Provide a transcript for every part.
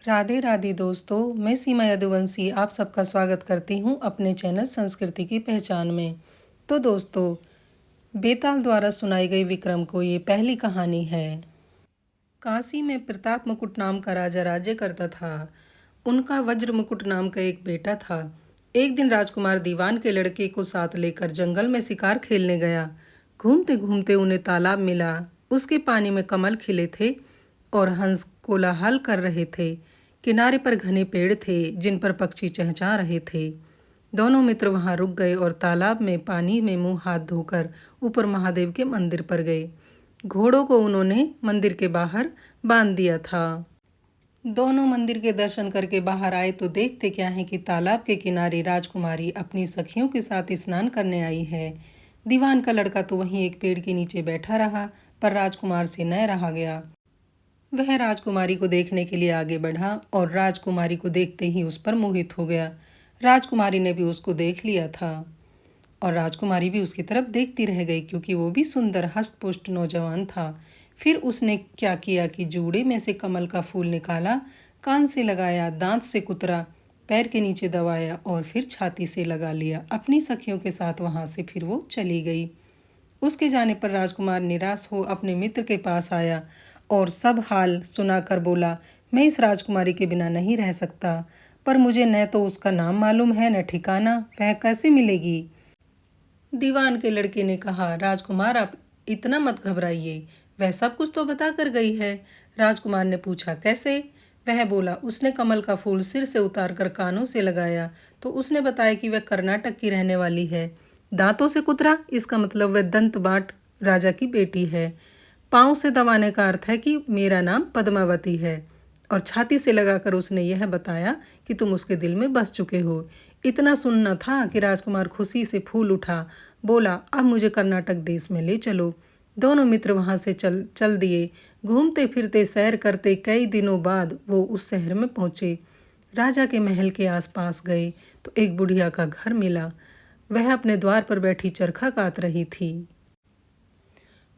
राधे राधे दोस्तों, मैं सीमा यदुवंशी आप सबका स्वागत करती हूँ अपने चैनल संस्कृति की पहचान में। तो दोस्तों, बेताल द्वारा सुनाई गई विक्रम को ये पहली कहानी है। काशी में प्रताप मुकुट नाम का राजा राज्य करता था। उनका वज्र मुकुट नाम का एक बेटा था। एक दिन राजकुमार दीवान के लड़के को साथ लेकर जंगल में शिकार खेलने गया। घूमते घूमते उन्हें तालाब मिला। उसके पानी में कमल खिले थे और हंस कोलाहल कर रहे थे। किनारे पर घने पेड़ थे जिन पर पक्षी चहचहा रहे थे। दोनों मित्र वहां रुक गए और तालाब में पानी में मुंह हाथ धोकर ऊपर महादेव के मंदिर पर गए। घोड़ों को उन्होंने मंदिर के बाहर बांध दिया था। दोनों मंदिर के दर्शन करके बाहर आए तो देखते क्या है कि तालाब के किनारे राजकुमारी अपनी सखियों के साथ स्नान करने आई है। दीवान का लड़का तो वहीं एक पेड़ के नीचे बैठा रहा, पर राजकुमार से न रहा गया। वह राजकुमारी को देखने के लिए आगे बढ़ा और राजकुमारी को देखते ही उस पर मोहित हो गया। राजकुमारी ने भी उसको देख लिया था और राजकुमारी भी उसकी तरफ देखती रह गई, क्योंकि वो भी सुंदर हष्टपुष्ट नौजवान था। फिर उसने क्या किया कि जूड़े में से कमल का फूल निकाला, कान से लगाया, दांत से कुतरा, पैर के नीचे दबाया और फिर छाती से लगा लिया। अपनी सखियों के साथ वहां से फिर वो चली गई। उसके जाने पर राजकुमार निराश हो अपने मित्र के पास आया और सब हाल सुनाकर बोला, मैं इस राजकुमारी के बिना नहीं रह सकता, पर मुझे न तो उसका नाम मालूम है न ठिकाना, वह कैसे मिलेगी। दीवान के लड़के ने कहा, राजकुमार आप इतना मत घबराइए, वह सब कुछ तो बता कर गई है। राजकुमार ने पूछा, कैसे। वह बोला, उसने कमल का फूल सिर से उतार कर कानों से लगाया तो उसने बताया कि वह कर्नाटक की रहने वाली है। दांतों से कुतरा, इसका मतलब वह दंत बाट राजा की बेटी है। पाँव से दबाने का अर्थ है कि मेरा नाम पद्मावती है। और छाती से लगाकर उसने यह बताया कि तुम उसके दिल में बस चुके हो। इतना सुनना था कि राजकुमार खुशी से फूल उठा। बोला, अब मुझे कर्नाटक देश में ले चलो। दोनों मित्र वहां से चल दिए। घूमते फिरते सैर करते कई दिनों बाद वो उस शहर में पहुंचे। राजा के महल के आसपास गए तो एक बुढ़िया का घर मिला। वह अपने द्वार पर बैठी चरखा काट रही थी।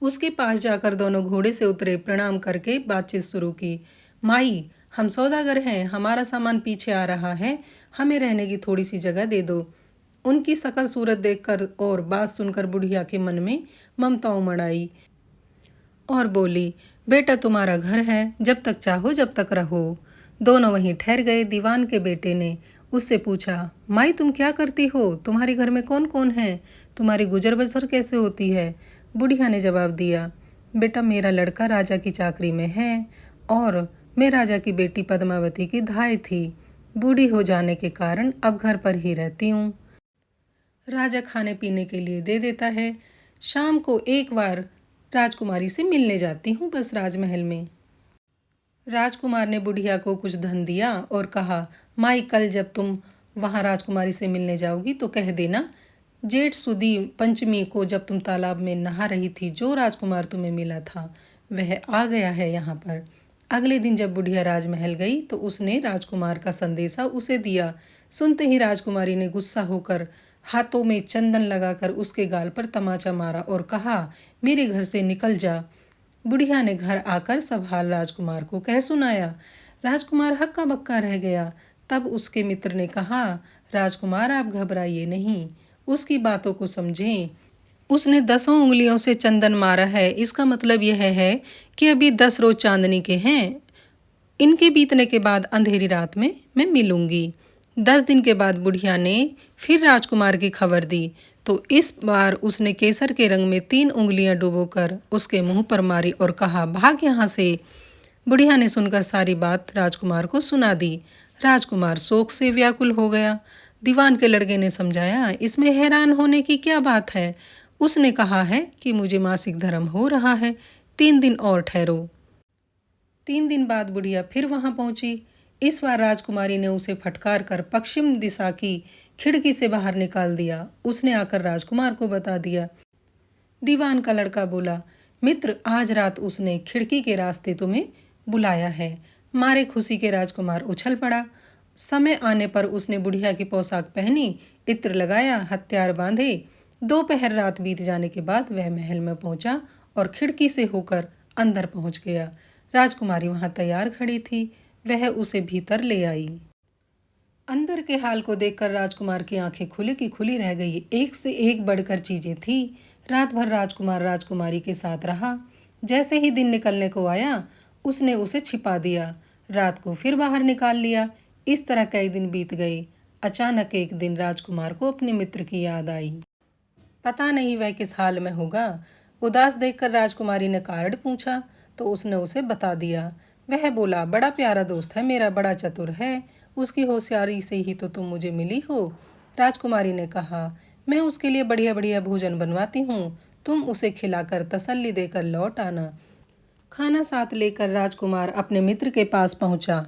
उसके पास जाकर दोनों घोड़े से उतरे, प्रणाम करके बातचीत शुरू की। माई, हम सौदागर हैं, हमारा सामान पीछे आ रहा है, हमें रहने की थोड़ी सी जगह दे दो। उनकी शकल सूरत देखकर और बात सुनकर बुढ़िया के मन में ममता उमड़ आई और बोली, बेटा तुम्हारा घर है, जब तक चाहो जब तक रहो। दोनों वहीं ठहर गए। दीवान के बेटे ने उससे पूछा, माई तुम क्या करती हो, तुम्हारे घर में कौन कौन है, तुम्हारी गुजर बसर कैसे होती है। बुढ़िया ने जवाब दिया, बेटा मेरा लड़का राजा की चाकरी में है और मैं राजा की बेटी पद्मावती की धाई थी। बूढ़ी हो जाने के कारण अब घर पर ही रहती हूँ। राजा खाने पीने के लिए दे देता है। शाम को एक बार राजकुमारी से मिलने जाती हूँ बस राजमहल में। राजकुमार ने बुढ़िया को कुछ धन दिया और कहा, माई कल जब तुम वहाँ राजकुमारी से मिलने जाओगी तो कह देना, जेठ सुदी पंचमी को जब तुम तालाब में नहा रही थी जो राजकुमार तुम्हें मिला था वह आ गया है यहाँ पर। अगले दिन जब बुढ़िया राजमहल गई तो उसने राजकुमार का संदेशा उसे दिया। सुनते ही राजकुमारी ने गुस्सा होकर हाथों में चंदन लगाकर उसके गाल पर तमाचा मारा और कहा, मेरे घर से निकल जा। बुढ़िया ने घर आकर सब हाल राजकुमार को कह सुनाया। राजकुमार हक्का बक्का रह गया। तब उसके मित्र ने कहा, राजकुमार आप घबराइए नहीं, उसकी बातों को समझें। उसने 10 उंगलियों से चंदन मारा है, इसका मतलब यह है कि अभी 10 रोज चांदनी के हैं। इनके बीतने के बाद अंधेरी रात में मैं मिलूंगी। 10 दिन के बाद बुढ़िया ने फिर राजकुमार की खबर दी तो इस बार उसने केसर के रंग में 3 उंगलियां डुबोकर उसके मुंह पर मारी और कहा, भाग यहाँ से। बुढ़िया ने सुनकर सारी बात राजकुमार को सुना दी। राजकुमार शोक से व्याकुल हो गया। दीवान के लड़के ने समझाया, इसमें हैरान होने की क्या बात है, उसने कहा है कि मुझे मासिक धर्म हो रहा है, 3 दिन और ठहरो। 3 दिन बाद बुढ़िया फिर वहां पहुंची। इस बार राजकुमारी ने उसे फटकार कर पश्चिम दिशा की खिड़की से बाहर निकाल दिया। उसने आकर राजकुमार को बता दिया। दीवान का लड़का बोला, मित्र आज रात उसने खिड़की के रास्ते तुम्हें बुलाया है। मारे खुशी के राजकुमार उछल पड़ा। समय आने पर उसने बुढ़िया की पोशाक पहनी, इत्र लगाया, हथियार बांधे। दोपहर रात बीत जाने के बाद वह महल में पहुंचा और खिड़की से होकर अंदर पहुंच गया। राजकुमारी वहां तैयार खड़ी थी। वह उसे भीतर ले आई। अंदर के हाल को देखकर राजकुमार की आंखें खुली की खुली रह गई। एक से एक बढ़कर चीजें थी। रात भर राजकुमार राजकुमारी के साथ रहा। जैसे ही दिन निकलने को आया, उसने उसे छिपा दिया। रात को फिर बाहर निकाल लिया। इस तरह कई दिन बीत गए। अचानक एक दिन राजकुमार को अपने मित्र की याद आई। पता नहीं वह किस हाल में होगा। उदास देखकर राजकुमारी ने कारण पूछा तो उसने उसे बता दिया। वह बोला, बड़ा प्यारा दोस्त है मेरा, बड़ा चतुर है, उसकी होशियारी से ही तो तुम मुझे मिली हो। राजकुमारी ने कहा, मैं उसके लिए बढ़िया बढ़िया भोजन बनवाती हूँ, तुम उसे खिलाकर तसल्ली देकर लौट आना। खाना साथ लेकर राजकुमार अपने मित्र के पास पहुंचा।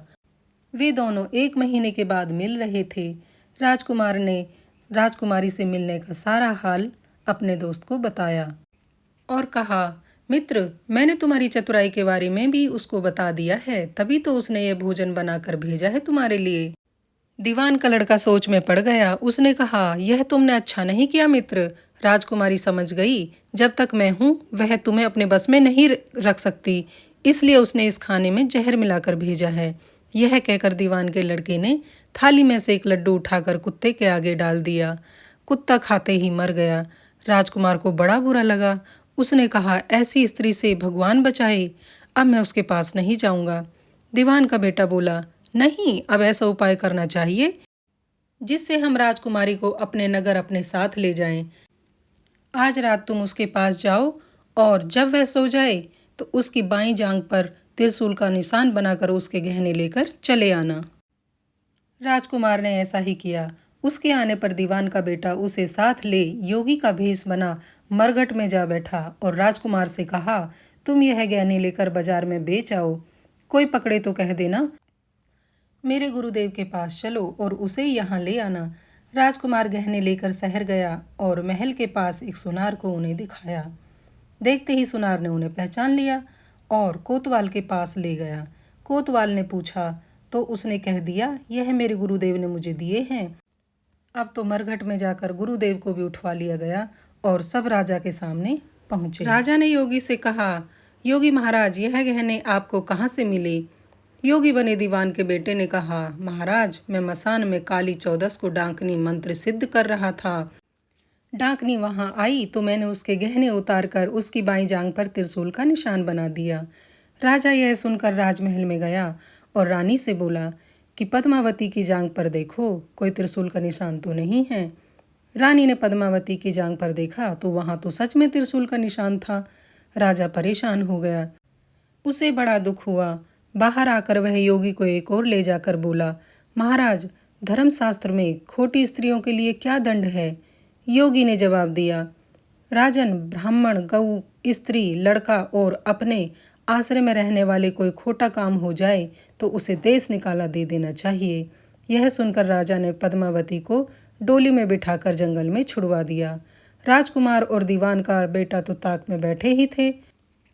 वे दोनों 1 महीने के बाद मिल रहे थे। राजकुमार ने राजकुमारी से मिलने का सारा हाल अपने दोस्त को बताया और कहा, मित्र, मैंने तुम्हारी चतुराई के बारे में भी उसको बता दिया है, तभी तो उसने ये भोजन बनाकर भेजा है तुम्हारे लिए। दीवान का लड़का सोच में पड़ गया। उसने कहा, यह तुमने अच्छा नहीं किया मित्र। राजकुमारी समझ गई, जब तक मैं हूँ वह तुम्हें अपने बस में नहीं रख सकती, इसलिए उसने इस खाने में जहर मिलाकर भेजा है। यह कहकर दीवान के लड़के ने थाली में से एक लड्डू उठाकर कुत्ते के आगे डाल दिया। कुत्ता खाते ही मर गया। राजकुमार को बड़ा बुरा लगा। उसने कहा, ऐसी स्त्री से भगवान बचाए, अब मैं उसके पास नहीं जाऊंगा। दीवान का बेटा बोला, नहीं, अब ऐसा उपाय करना चाहिए जिससे हम राजकुमारी को अपने नगर अपने साथ ले जाएं। आज रात तुम उसके पास जाओ और जब वह सो जाए तो उसकी बाईं जांघ पर त्रिशूल का निशान बनाकर उसके गहने लेकर चले आना। राजकुमार ने ऐसा ही किया। उसके आने पर दीवान का बेटा उसे साथ ले योगी का भेष बना मरघट में जा बैठा और राजकुमार से कहा, तुम यह गहने लेकर बाजार में बेच आओ, कोई पकड़े तो कह देना मेरे गुरुदेव के पास चलो और उसे यहाँ ले आना। राजकुमार गहने लेकर शहर गया और महल के पास एक सुनार को उन्हें दिखाया। देखते ही सुनार ने उन्हें पहचान लिया और कोतवाल के पास ले गया। कोतवाल ने पूछा तो उसने कह दिया, यह मेरे गुरुदेव ने मुझे दिए हैं। अब तो मरघट में जाकर गुरुदेव को भी उठवा लिया गया और सब राजा के सामने पहुंचे। राजा ने योगी से कहा, योगी महाराज, यह गहने आपको कहाँ से मिले? योगी बने दीवान के बेटे ने कहा, महाराज, मैं मसान में काली चौदस को डांकनी मंत्र सिद्ध कर रहा था। डांकनी वहां आई तो मैंने उसके गहने उतार कर उसकी बाईं जांघ पर त्रिशूल का निशान बना दिया। राजा यह सुनकर राजमहल में गया और रानी से बोला कि पद्मावती की जांघ पर देखो, कोई त्रिशूल का निशान तो नहीं है। रानी ने पद्मावती की जांघ पर देखा तो वहां तो सच में त्रिशूल का निशान था। राजा परेशान हो गया। उसे बड़ा दुख हुआ। बाहर आकर वह योगी को एक और ले जाकर बोला, महाराज, धर्मशास्त्र में खोटी स्त्रियों के लिए क्या दंड है? योगी ने जवाब दिया, राजन, ब्राह्मण, गऊ, स्त्री, लड़का और अपने आश्रय में रहने वाले कोई खोटा काम हो जाए तो उसे देश निकाला दे देना चाहिए। यह सुनकर राजा ने पद्मावती को डोली में बिठाकर जंगल में छुड़वा दिया। राजकुमार और दीवान का बेटा तो ताक में बैठे ही थे।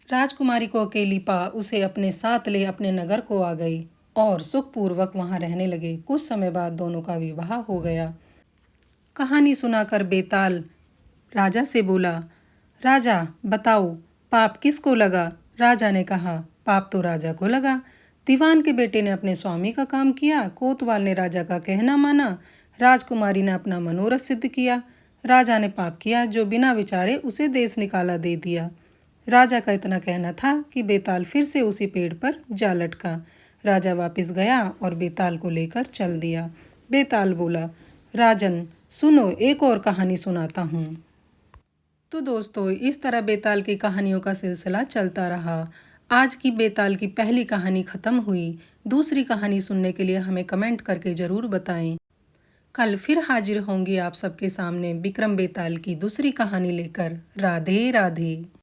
राजकुमारी को अकेली पा उसे अपने साथ ले अपने नगर को आ गई और सुखपूर्वक वहां रहने लगे। कुछ समय बाद दोनों का विवाह हो गया। कहानी सुनाकर बेताल राजा से बोला, राजा बताओ, पाप किसको लगा? राजा ने कहा, पाप तो राजा को लगा। दीवान के बेटे ने अपने स्वामी का काम किया, कोतवाल ने राजा का कहना माना, राजकुमारी ने अपना मनोरथ सिद्ध किया। राजा ने पाप किया जो बिना विचारे उसे देश निकाला दे दिया। राजा का इतना कहना था कि बेताल फिर से उसी पेड़ पर जा लटका। राजा वापस गया और बेताल को लेकर चल दिया। बेताल बोला, राजन सुनो, एक और कहानी सुनाता हूँ। तो दोस्तों, इस तरह बेताल की कहानियों का सिलसिला चलता रहा। आज की बेताल की पहली कहानी ख़त्म हुई। दूसरी कहानी सुनने के लिए हमें कमेंट करके ज़रूर बताएं। कल फिर हाजिर होंगी आप सबके सामने विक्रम बेताल की दूसरी कहानी लेकर। राधे राधे।